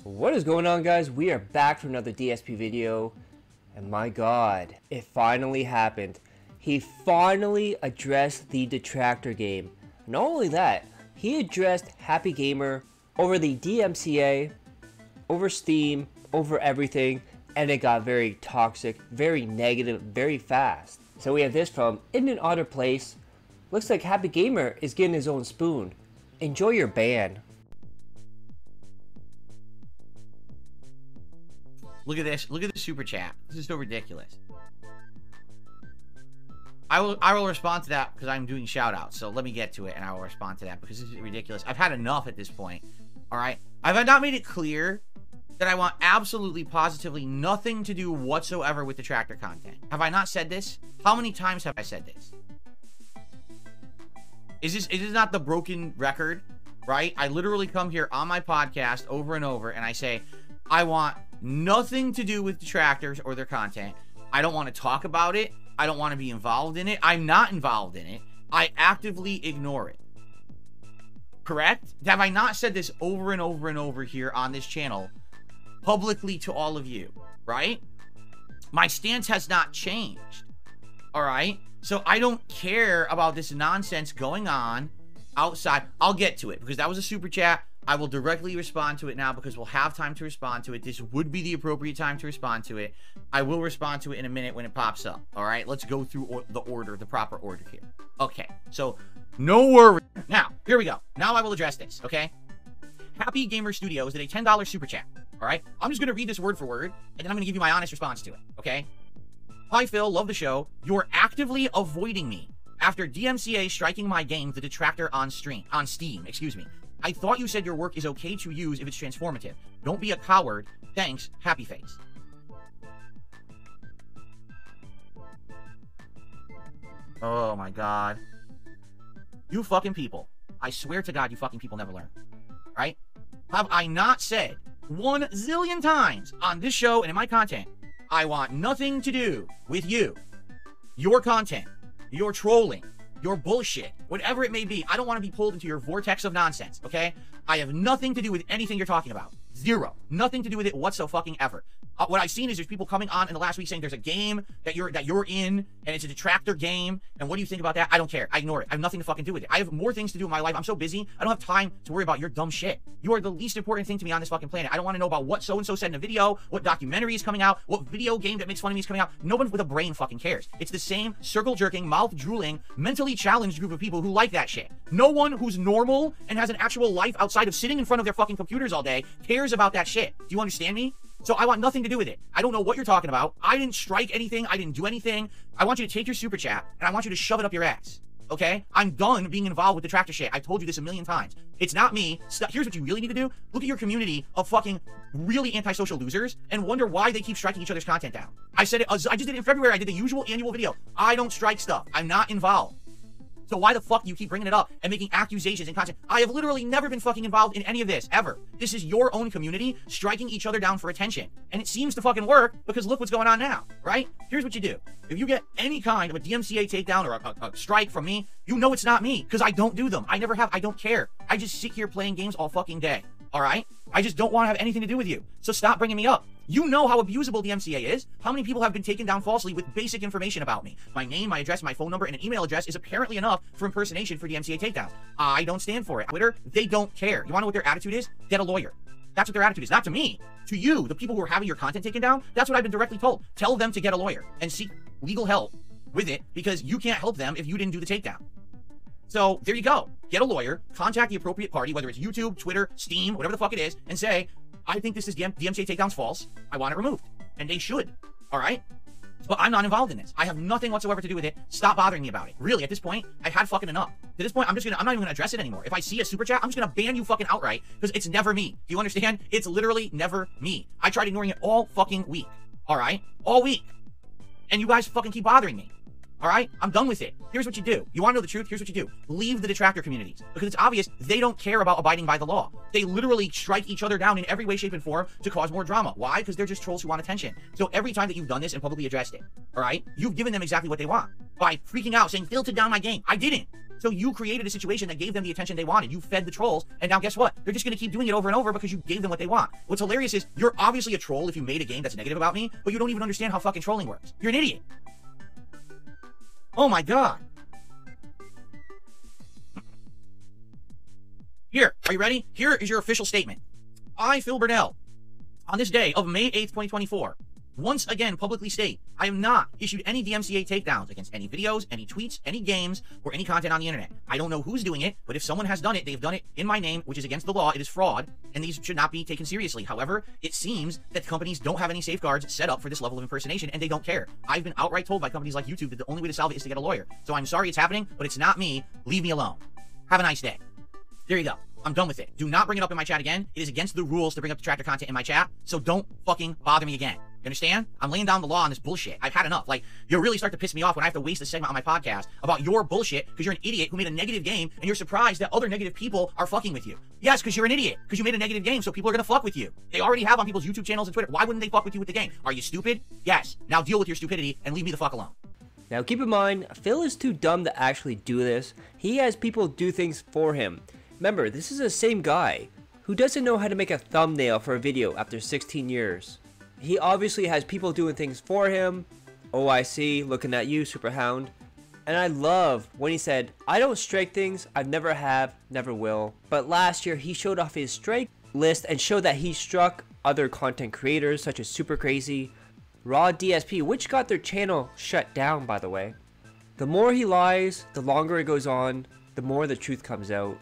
What is going on, guys? We are back for another DSP video, and my god, it finally happened. He finally addressed the Detractor game. Not only that, he addressed Happiigamer over the DMCA, over Steam, over everything, and it got very toxic, very negative, very fast. So we have this from In an Otter Place. Looks like Happiigamer is getting his own spoon. Enjoy your ban. Look at this. Look at the super chat. This is so ridiculous. I will respond to that because I'm doing shout outs. So let me get to it and I will respond to that because this is ridiculous. I've had enough at this point. All right. I've not made it clear that I want absolutely positively nothing to do whatsoever with Detractor content. Have I not said this? How many times have I said this? Is this not the broken record? Right? I literally come here on my podcast over and over and I say, I want nothing to do with detractors or their content. I don't want to talk about it. I don't want to be involved in it. I'm not involved in it. I actively ignore it. Correct? Have I not said this over and over and over here on this channel publicly to all of you? Right? My stance has not changed. All right? So I don't care about this nonsense going on outside. I'll get to it because that was a super chat. I will directly respond to it now because we'll have time to respond to it. This would be the appropriate time to respond to it. I will respond to it in a minute when it pops up. All right, let's go through the order, the proper order here. Okay, so no worry. Now, here we go. Now I will address this, okay? Happiigamer Studios did a $10 super chat, all right? I'm just going to read this word for word, and then I'm going to give you my honest response to it, okay? Hi, Phil. Love the show. You're actively avoiding me after DMCA striking my game, The Detractor, on Steam, excuse me. I thought you said your work is okay to use if it's transformative. Don't be a coward. Thanks, Happy Face. Oh my god. You fucking people. I swear to God, you fucking people never learn. Right? Have I not said 1 zillion times on this show and in my content, I want nothing to do with you, your content, your trolling, your bullshit, whatever it may be. I don't want to be pulled into your vortex of nonsense, okay? I have nothing to do with anything you're talking about. Zero. Nothing to do with it whatsoever. What I've seen is there's people coming on in the last week saying there's a game that you're in, and it's a Detractor game, and what do you think about that? I don't care. I ignore it. I have nothing to fucking do with it. I have more things to do in my life. I'm so busy. I don't have time to worry about your dumb shit. You are the least important thing to me on this fucking planet. I don't want to know about what so-and-so said in a video, what documentary is coming out, what video game that makes fun of me is coming out. No one with a brain fucking cares. It's the same circle-jerking, mouth-drooling, mentally challenged group of people who like that shit. No one who's normal and has an actual life outside of sitting in front of their fucking computers all day cares about that shit. Do you understand me? So I want nothing to do with it. I don't know what you're talking about. I didn't strike anything. I didn't do anything. I want you to take your super chat and I want you to shove it up your ass. Okay? I'm done being involved with the Detractor shit. I've told you this a million times. It's not me. Here's what you really need to do. Look at your community of fucking really antisocial losers and wonder why they keep striking each other's content down. I said it. I just did it in February. I did the usual annual video. I don't strike stuff. I'm not involved. So why the fuck do you keep bringing it up and making accusations and content? I have literally never been fucking involved in any of this, ever. This is your own community striking each other down for attention. And it seems to fucking work because look what's going on now, right? Here's what you do. If you get any kind of a DMCA takedown or a strike from me, you know it's not me because I don't do them. I never have. I don't care. I just sit here playing games all fucking day, all right? I just don't want to have anything to do with you. So stop bringing me up. You know how abusable DMCA is. How many people have been taken down falsely with basic information about me? My name, my address, my phone number, and an email address is apparently enough for impersonation for DMCA takedown. I don't stand for it. Twitter, they don't care. You want to know what their attitude is? Get a lawyer. That's what their attitude is. Not to me. To you, the people who are having your content taken down. That's what I've been directly told. Tell them to get a lawyer and seek legal help with it because you can't help them if you didn't do the takedown. So there you go. Get a lawyer, contact the appropriate party, whether it's YouTube, Twitter, Steam, whatever the fuck it is, and say, I think this is DMCA takedown's false. I want it removed. And they should. All right? But I'm not involved in this. I have nothing whatsoever to do with it. Stop bothering me about it. Really, at this point, I've had fucking enough. To this point, I'm not even gonna address it anymore. If I see a super chat, I'm just gonna ban you fucking outright because it's never me. Do you understand? It's literally never me. I tried ignoring it all fucking week. All right? All week. And you guys fucking keep bothering me. All right? I'm done with it. Here's what you do. You want to know the truth? Here's what you do. Leave the Detractor communities. Because it's obvious they don't care about abiding by the law. They literally strike each other down in every way, shape, and form to cause more drama. Why? Because they're just trolls who want attention. So every time that you've done this and publicly addressed it, all right, you've given them exactly what they want. by freaking out, saying, Phil took down my game. I didn't. So you created a situation that gave them the attention they wanted. You fed the trolls, and now guess what? They're just going to keep doing it over and over because you gave them what they want. What's hilarious is you're obviously a troll if you made a game that's negative about me, but you don't even understand how fucking trolling works. You're an idiot. Oh my god. Here, are you ready? Here is your official statement. I, Phil Burnell, on this day of May 8th, 2024, once again publicly state, I have not issued any DMCA takedowns against any videos, any tweets, any games, or any content on the internet. I don't know who's doing it, but if someone has done it, they've done it in my name, which is against the law. It is fraud, and these should not be taken seriously. However, it seems that companies don't have any safeguards set up for this level of impersonation, and they don't care. I've been outright told by companies like YouTube that the only way to solve it is to get a lawyer. So I'm sorry it's happening, but it's not me. Leave me alone. Have a nice day. There you go. I'm done with it. Do not bring it up in my chat again. It is against the rules to bring up Detractor content in my chat, so don't fucking bother me again. You understand? I'm laying down the law on this bullshit. I've had enough. Like, you really start to piss me off when I have to waste a segment on my podcast about your bullshit because you're an idiot who made a negative game and you're surprised that other negative people are fucking with you. Yes, because you're an idiot. Because you made a negative game, so people are going to fuck with you. They already have on people's YouTube channels and Twitter. Why wouldn't they fuck with you with the game? Are you stupid? Yes. Now deal with your stupidity and leave me the fuck alone. Now keep in mind, Phil is too dumb to actually do this. He has people do things for him. Remember, this is the same guy who doesn't know how to make a thumbnail for a video after 16 years. He obviously has people doing things for him. OIC, looking at you, Superhound. And I love when he said, I don't strike things, I never have, never will. But last year, he showed off his strike list and showed that he struck other content creators such as Super Crazy, Raw DSP, which got their channel shut down, by the way. The more he lies, the longer it goes on, the more the truth comes out.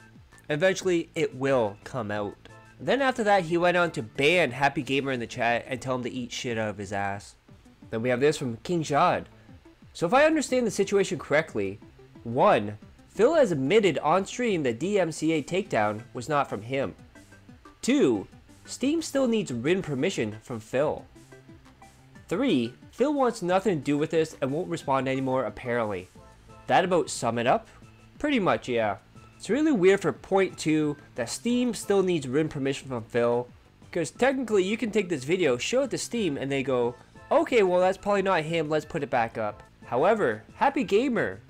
Eventually, it will come out. Then after that, he went on to ban Happiigamer in the chat and tell him to eat shit out of his ass. Then we have this from King Jad. So if I understand the situation correctly, 1. Phil has admitted on stream that DMCA takedown was not from him. 2. Steam still needs written permission from Phil. 3. Phil wants nothing to do with this and won't respond anymore apparently. That about sum it up? Pretty much, yeah. It's really weird for point 2 that Steam still needs written permission from Phil, because technically you can take this video, show it to Steam, and they go, okay, well that's probably not him, let's put it back up. However, Happiigamer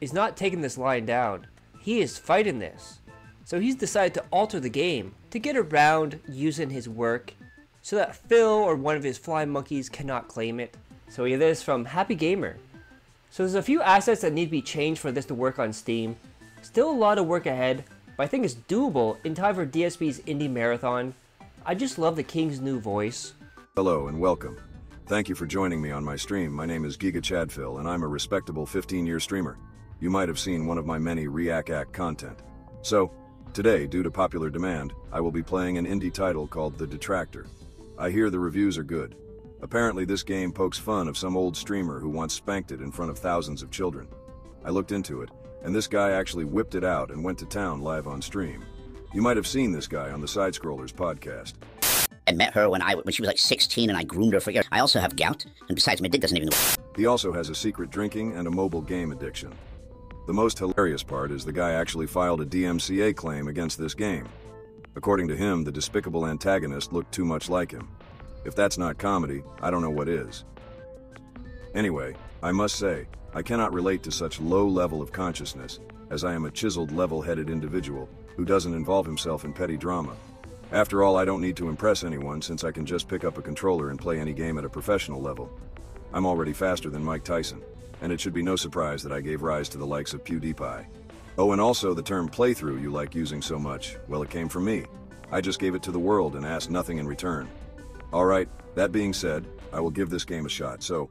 is not taking this line down. He is fighting this. So he's decided to alter the game to get around using his work so that Phil or one of his flying monkeys cannot claim it. So we have this from Happiigamer. So there's a few assets that need to be changed for this to work on Steam. Still a lot of work ahead, but I think it's doable in time for DSP's Indie Marathon. I just love the King's new voice. Hello and welcome. Thank you for joining me on my stream. My name is Giga Chadphil and I'm a respectable 15-year streamer. You might have seen one of my many React content. So, today, due to popular demand, I will be playing an indie title called The Detractor. I hear the reviews are good. Apparently this game pokes fun of some old streamer who once spanked it in front of thousands of children. I looked into it, and this guy actually whipped it out and went to town live on stream. You might have seen this guy on the Side Scrollers podcast. I met her when she was like 16 and I groomed her for years. I also have gout, and besides my dick doesn't even... He also has a secret drinking and a mobile game addiction. The most hilarious part is the guy actually filed a DMCA claim against this game. According to him, the despicable antagonist looked too much like him. If that's not comedy, I don't know what is. Anyway, I must say, I cannot relate to such low level of consciousness, as I am a chiseled, level-headed individual who doesn't involve himself in petty drama. After all, I don't need to impress anyone since I can just pick up a controller and play any game at a professional level. I'm already faster than Mike Tyson, and it should be no surprise that I gave rise to the likes of PewDiePie. Oh, and also the term playthrough you like using so much, well, it came from me. I just gave it to the world and asked nothing in return. Alright, that being said, I will give this game a shot, so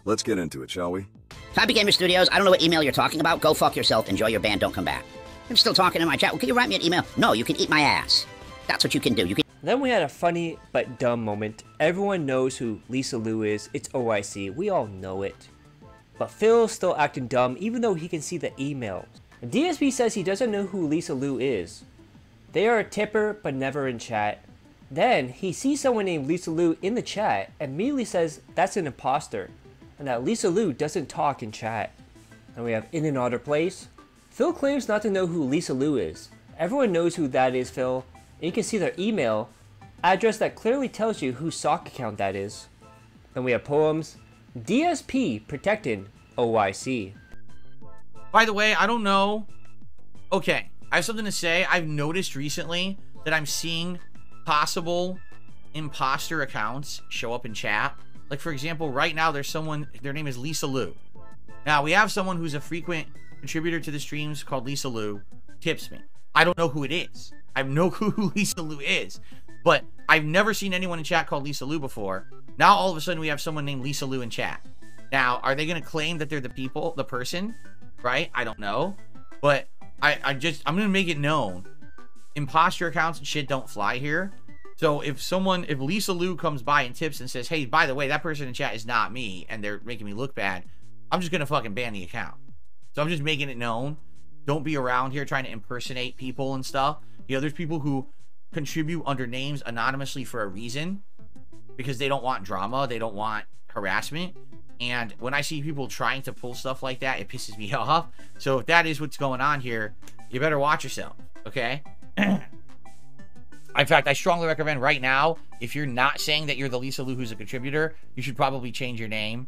let's get into it, shall we? Happiigamer Studios, I don't know what email you're talking about. Go fuck yourself, enjoy your band, don't come back. I'm still talking in my chat. Well, can you write me an email? No, you can eat my ass. That's what you can do. You can... Then we had a funny but dumb moment. Everyone knows who Lisa Lou is. It's OIC. We all know it. But Phil's still acting dumb even though he can see the emails. And DSP says he doesn't know who Lisa Lou is. They are a tipper but never in chat. Then he sees someone named Lisa Lou in the chat and immediately says that's an imposter. And that Lisa Lou doesn't talk in chat. And we have In Another Place. Phil claims not to know who Lisa Lou is. Everyone knows who that is, Phil. And you can see their email address that clearly tells you whose sock account that is. Then we have Poems. DSP protecting OIC. By the way, I don't know. Okay, I have something to say. I've noticed recently that I'm seeing possible imposter accounts show up in chat. Like, for example, right now there's someone, their name is Lisa Lou. Now, we have someone who's a frequent contributor to the streams called Lisa Lou, tips me. I don't know who it is. I have no clue who Lisa Lou is. But I've never seen anyone in chat called Lisa Lou before. Now, all of a sudden, we have someone named Lisa Lou in chat. Now, are they going to claim that they're the person? Right? I don't know. But I'm going to make it known. Imposter accounts and shit don't fly here. So if Lisa Lou comes by and tips and says, hey, by the way, that person in chat is not me, and they're making me look bad, I'm just going to fucking ban the account. So I'm just making it known. Don't be around here trying to impersonate people and stuff. You know, there's people who contribute under names anonymously for a reason because they don't want drama. They don't want harassment. And when I see people trying to pull stuff like that, it pisses me off. So if that is what's going on here, you better watch yourself, okay? In fact, I strongly recommend right now, if you're not saying that you're the Lisa Lou who's a contributor, you should probably change your name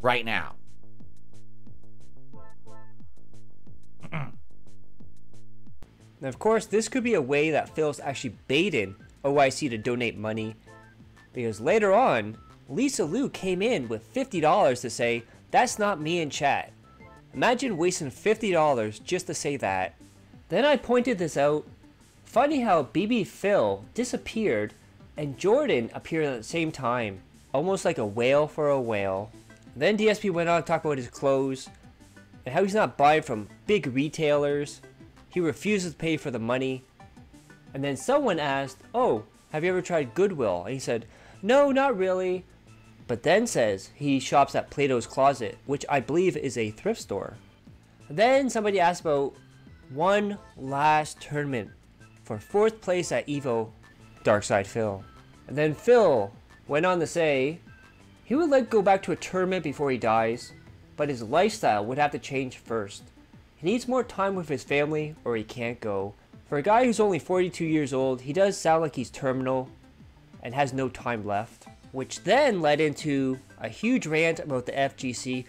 right now. And of course, this could be a way that Phil's actually baiting OIC to donate money, because later on, Lisa Lou came in with $50 to say, that's not me in chat. Imagine wasting $50 just to say that. Then I pointed this out. Funny how BB Phil disappeared and Jordan appeared at the same time, almost like a whale for a whale. Then DSP went on to talk about his clothes and how he's not buying from big retailers. He refuses to pay for the money. And then someone asked, oh, have you ever tried Goodwill? And he said, no, not really. But then says he shops at Plato's Closet, which I believe is a thrift store. Then somebody asked about one last tournament for 4th place at EVO, Darkside Phil. And then Phil went on to say he would like to go back to a tournament before he dies, but his lifestyle would have to change first. He needs more time with his family or he can't go. For a guy who's only 42 years old, he does sound like he's terminal and has no time left. Which then led into a huge rant about the FGC.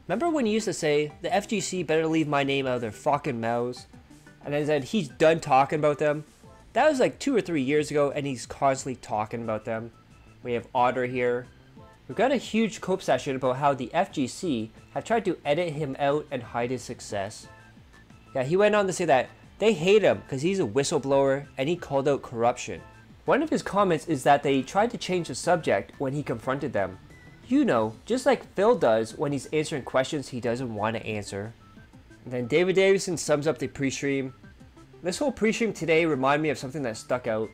Remember when he used to say, the FGC better leave my name out of their fucking mouths? And then said he's done talking about them. That was like 2 or 3 years ago and he's constantly talking about them. We have Otter here. We've got a huge cope session about how the FGC have tried to edit him out and hide his success. Yeah, he went on to say that they hate him because he's a whistleblower and he called out corruption. One of his comments is that they tried to change the subject when he confronted them. You know, just like Phil does when he's answering questions he doesn't want to answer. And then David Davison sums up the pre-stream. This whole pre-stream today reminded me of something that stuck out.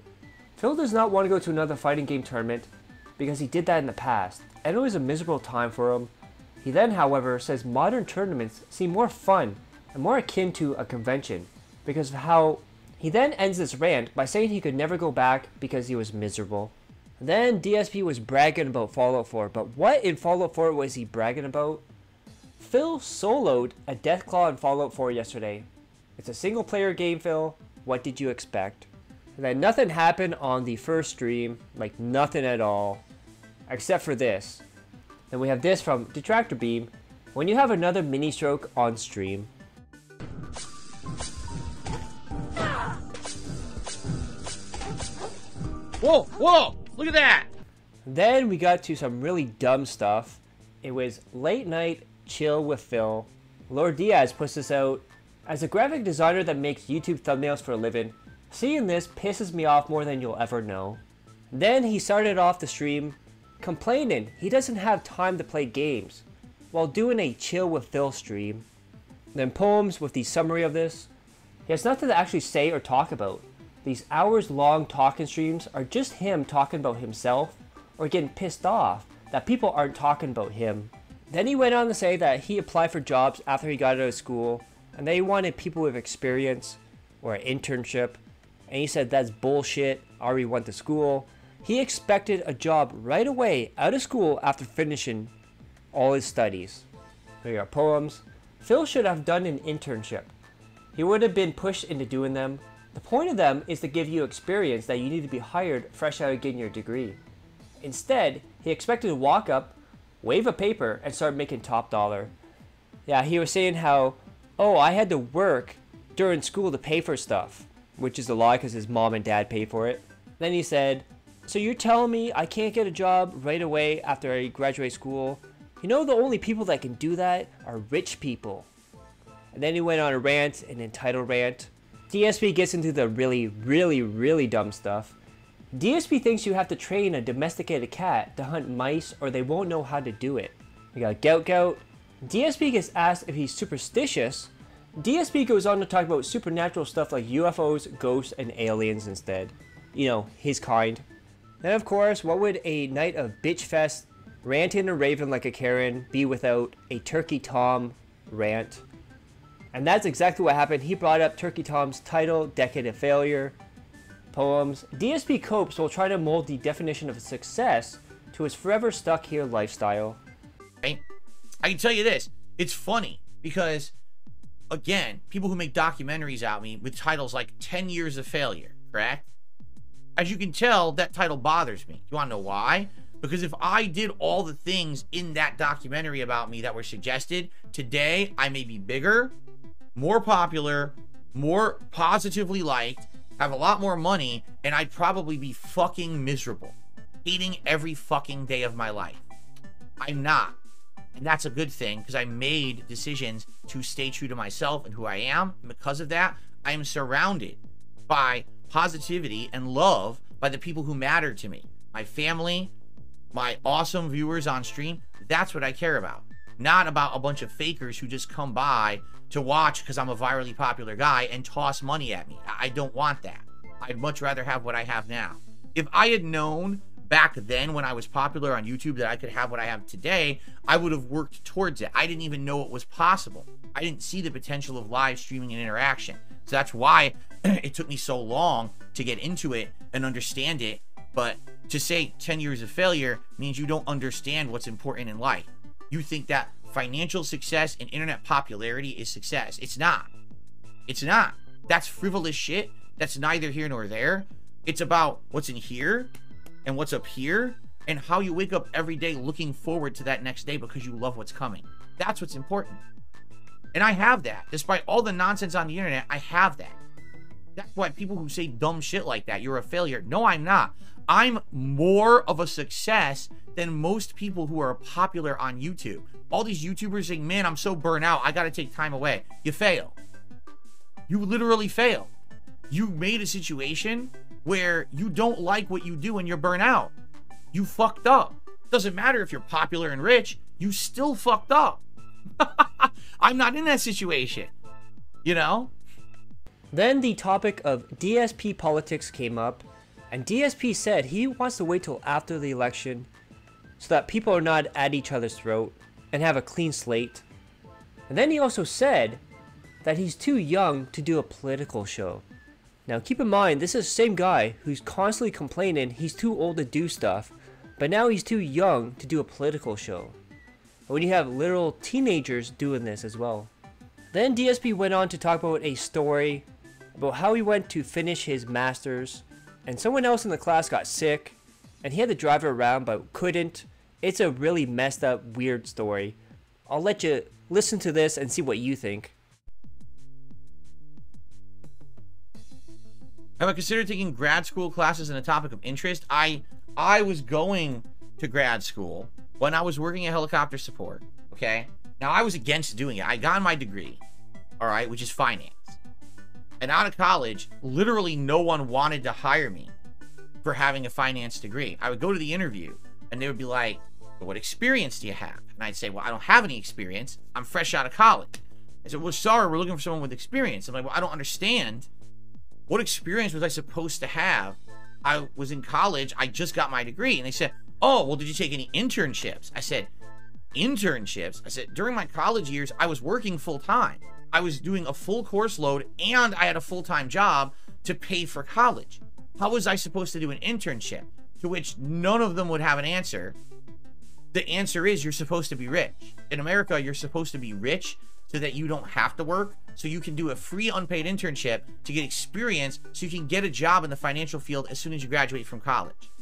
Phil does not want to go to another fighting game tournament because he did that in the past, and it was a miserable time for him. He then, however, says modern tournaments seem more fun and more akin to a convention because of how he then ends this rant by saying he could never go back because he was miserable. Then DSP was bragging about Fallout 4, but what in Fallout 4 was he bragging about? Phil soloed a Deathclaw in Fallout 4 yesterday. It's a single player game, Phil. What did you expect? And then nothing happened on the first stream, like nothing at all, except for this. Then we have this from Detractor Beam. When you have another mini stroke on stream. Whoa, whoa, look at that. Then we got to some really dumb stuff. It was late night chill with Phil. Lord Diaz puts this out. As a graphic designer that makes YouTube thumbnails for a living, seeing this pisses me off more than you'll ever know. Then he started off the stream complaining he doesn't have time to play games while doing a chill with Phil stream. Then Poems with the summary of this. He has nothing to actually say or talk about. These hours long talking streams are just him talking about himself or getting pissed off that people aren't talking about him. Then he went on to say that he applied for jobs after he got out of school and they wanted people with experience or an internship, and he said that's bullshit. Already went to school. He expected a job right away out of school after finishing all his studies. There are Poems. Phil should have done an internship. He would have been pushed into doing them. The point of them is to give you experience that you need to be hired fresh out of getting your degree. Instead, he expected to walk up, wave a paper, and start making top dollar. Yeah, he was saying how, oh, I had to work during school to pay for stuff, which is a lie because his mom and dad pay for it. Then he said, so you're telling me I can't get a job right away after I graduate school? You know, the only people that can do that are rich people. And then he went on a rant, an entitled rant. DSP gets into the really dumb stuff. DSP thinks you have to train a domesticated cat to hunt mice or they won't know how to do it. We got Gout. DSP gets asked if he's superstitious. DSP goes on to talk about supernatural stuff like UFOs, ghosts, and aliens instead. You know, his kind. Then of course, what would a night of bitch fest, ranting and raving like a Karen be without a Turkey Tom rant? And that's exactly what happened. He brought up Turkey Tom's title, Decade of Failure, poems. DSP copes while trying to mold the definition of success to his forever stuck here lifestyle. Right? I can tell you this, it's funny because, again, people who make documentaries out me with titles like 10 Years of Failure, correct? As you can tell, that title bothers me. You want to know why? Because if I did all the things in that documentary about me that were suggested, today I may be bigger, more popular, more positively liked, have a lot more money, and I'd probably be fucking miserable, hating every fucking day of my life. I'm not. And that's a good thing because I made decisions to stay true to myself and who I am. And because of that, I am surrounded by positivity and love by the people who matter to me. My family, my awesome viewers on stream. That's what I care about. Not about a bunch of fakers who just come by to watch because I'm a virally popular guy and toss money at me. I don't want that. I'd much rather have what I have now. If I had known back then when I was popular on YouTube that I could have what I have today, I would have worked towards it. I didn't even know it was possible. I didn't see the potential of live streaming and interaction. So that's why it took me so long to get into it and understand it. But to say 10 years of failure means you don't understand what's important in life. You think that financial success and internet popularity is success. It's not. It's not. That's frivolous shit. That's neither here nor there. It's about what's in here and what's up here and how you wake up every day looking forward to that next day because you love what's coming. That's what's important. And I have that. Despite all the nonsense on the internet, I have that. That's why people who say dumb shit like that, you're a failure. No, I'm not. I'm more of a success than most people who are popular on YouTube. All these YouTubers saying, man, I'm so burnt out, I gotta take time away. You fail. You literally fail. You made a situation where you don't like what you do and you're burnt out. You fucked up. Doesn't matter if you're popular and rich, you still fucked up. I'm not in that situation, you know? Then the topic of DSP politics came up, and DSP said he wants to wait till after the election so that people are not at each other's throat and have a clean slate. And then he also said that he's too young to do a political show. Now keep in mind, this is the same guy who's constantly complaining he's too old to do stuff, but now he's too young to do a political show. And when you have literal teenagers doing this as well. Then DSP went on to talk about a story about how he went to finish his masters and someone else in the class got sick and he had to drive her around but couldn't. It's a really messed up, weird story. I'll let you listen to this and see what you think. Have I considered taking grad school classes in a topic of interest? I was going to grad school when I was working at helicopter support, okay? Now, I was against doing it. I got my degree, all right, which is finance. And out of college, literally no one wanted to hire me for having a finance degree. I would go to the interview, and they would be like, well, what experience do you have? And I'd say, well, I don't have any experience. I'm fresh out of college. I said, well, sorry, we're looking for someone with experience. I'm like, well, I don't understand. What experience was I supposed to have? I was in college. I just got my degree. And they said, oh, well, did you take any internships? I said, internships? I said, during my college years, I was working full time. I was doing a full course load and I had a full-time job to pay for college. How was I supposed to do an internship? To which none of them would have an answer. The answer is you're supposed to be rich. In America, you're supposed to be rich so that you don't have to work, so you can do a free unpaid internship to get experience so you can get a job in the financial field as soon as you graduate from college.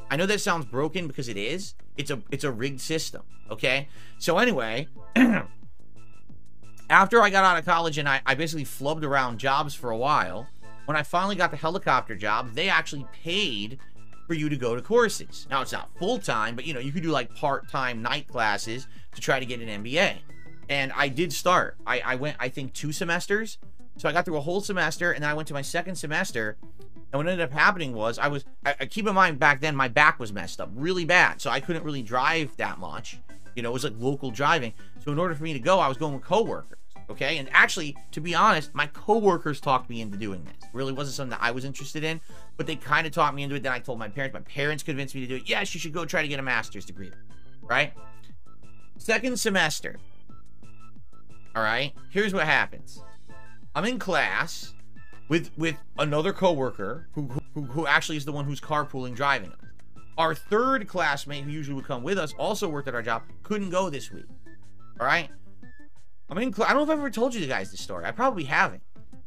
I know that sounds broken because it is. It's a rigged system, okay? So anyway, after I got out of college and I basically flubbed around jobs for a while, when I finally got the helicopter job, they actually paid for you to go to courses. Now, it's not full-time, but, you know, you could do, like, part-time night classes to try to get an MBA. And I did start. I went, I think, 2 semesters. So I got through a whole semester, and then I went to my second semester. And what ended up happening was I keep in mind, back then, my back was messed up really bad. So I couldn't really drive that much. You know, it was like local driving. So in order for me to go, I was going with coworkers. Okay, and actually, to be honest, my coworkers talked me into doing this. It really wasn't something that I was interested in, but they kind of talked me into it. Then I told my parents. My parents convinced me to do it. Yes, you should go try to get a master's degree, right? Second semester. All right, here's what happens. I'm in class with another coworker who actually is the one who's carpooling driving us. Our third classmate, who usually would come with us, also worked at our job, couldn't go this week. All right. I'm in class. I don't know if I've ever told you guys this story. I probably haven't.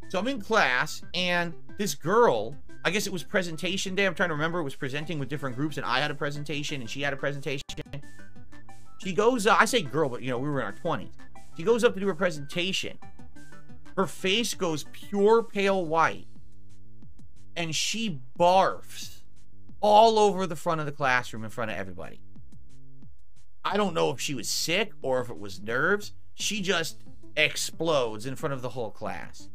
So I'm in class, and this girl, I guess it was presentation day. I'm trying to remember. It was presenting with different groups, and I had a presentation, and she had a presentation. She goes, I say girl, but, you know, we were in our 20s. She goes up to do her presentation. Her face goes pure pale white, and she barfs all over the front of the classroom in front of everybody. I don't know if she was sick or if it was nerves. She just explodes in front of the whole class.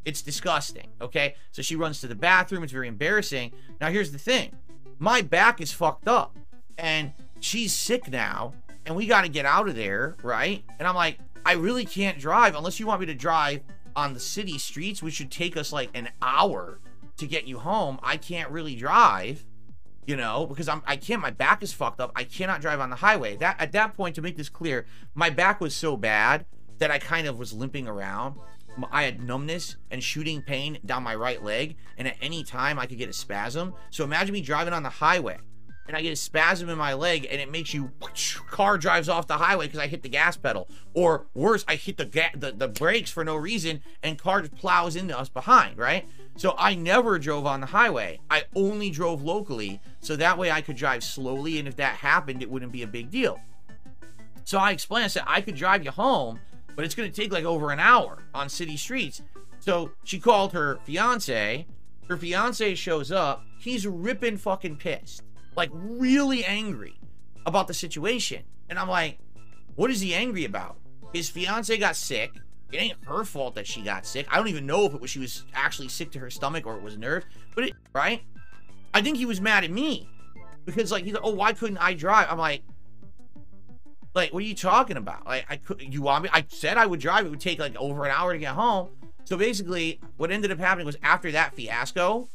It's disgusting, okay? So she runs to the bathroom. It's very embarrassing. Now, here's the thing. My back is fucked up, and she's sick now, and we got to get out of there, right? And I'm like, I really can't drive unless you want me to drive on the city streets, which should take us like an hour to get you home. I can't really drive, you know, because I can't, my back is fucked up. I cannot drive on the highway. At that point, to make this clear, my back was so bad that I kind of was limping around. I had numbness and shooting pain down my right leg, and at any time I could get a spasm. So imagine me driving on the highway and I get a spasm in my leg, and it makes you, car drives off the highway because I hit the gas pedal, or worse, I hit the brakes for no reason, and car just plows into us behind, right? So I never drove on the highway. I only drove locally, so that way I could drive slowly, and if that happened, it wouldn't be a big deal. So I explained, I said, I could drive you home, but it's going to take like over an hour on city streets. So she called her fiance. Her fiance shows up. He's ripping fucking pissed, like really angry about the situation. And I'm like, what is he angry about? His fiance got sick. It ain't her fault that she got sick. I don't even know if it was she was actually sick to her sstomach or it was nerves, but it, right? I think he was mad at me because like, he's like, oh, why couldn't I drive? I'm like, what are you talking about? Like, you want me? I said I would drive. It would take like over an hour to get home. So basically what ended up happening was after that fiasco,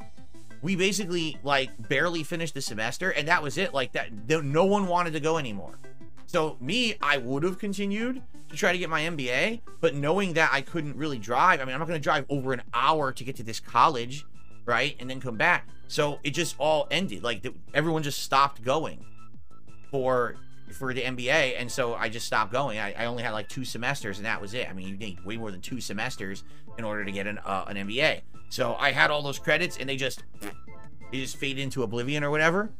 we basically like barely finished the semester, and that was it. Like that, no one wanted to go anymore. So me, I would have continued to try to get my MBA, but knowing that I couldn't really drive, I mean, I'm not going to drive over an hour to get to this college, right? And then come back. So it just all ended. Like everyone just stopped going for the MBA, and so I just stopped going. I only had like 2 semesters, and that was it. I mean, you need way more than 2 semesters in order to get an MBA. So I had all those credits, and they just fade into oblivion or whatever.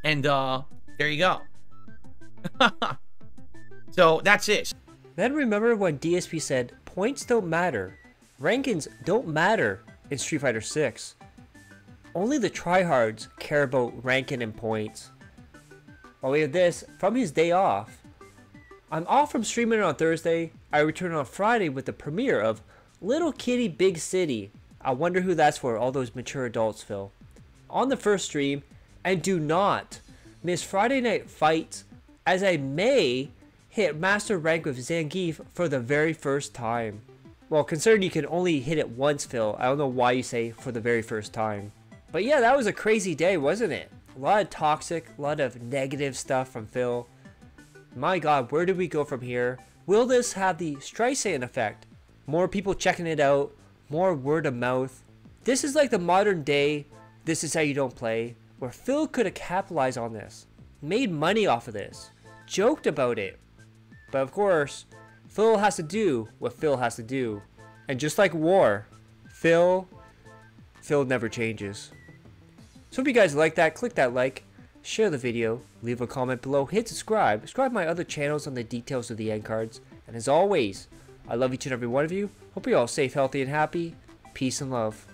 And there you go. So that's it. Then remember when DSP said, points don't matter. Rankings don't matter in Street Fighter 6. Only the tryhards care about ranking and points. While we have this, from his day off. I'm off from streaming on Thursday. I return on Friday with the premiere of Little Kitty Big City. I wonder who that's for, all those mature adults, Phil. On the first stream, and do not miss Friday Night Fights, as I may hit Master Rank with Zangief for the very first time. Well, considering you can only hit it once, Phil, I don't know why you say for the very first time. But yeah, that was a crazy day, wasn't it? A lot of toxic, a lot of negative stuff from Phil. My god, where do we go from here? Will this have the Streisand effect? More people checking it out, more word of mouth. This is like the modern day, this is how you don't play, where Phil could have capitalized on this, made money off of this, joked about it. But of course, Phil has to do what Phil has to do. And just like war, Phil never changes. So if you guys like that, click that like, share the video, leave a comment below, hit subscribe my other channels on the details of the end cards, And as always, I love each and every one of you. Hope you're all safe, healthy, and happy. Peace and love.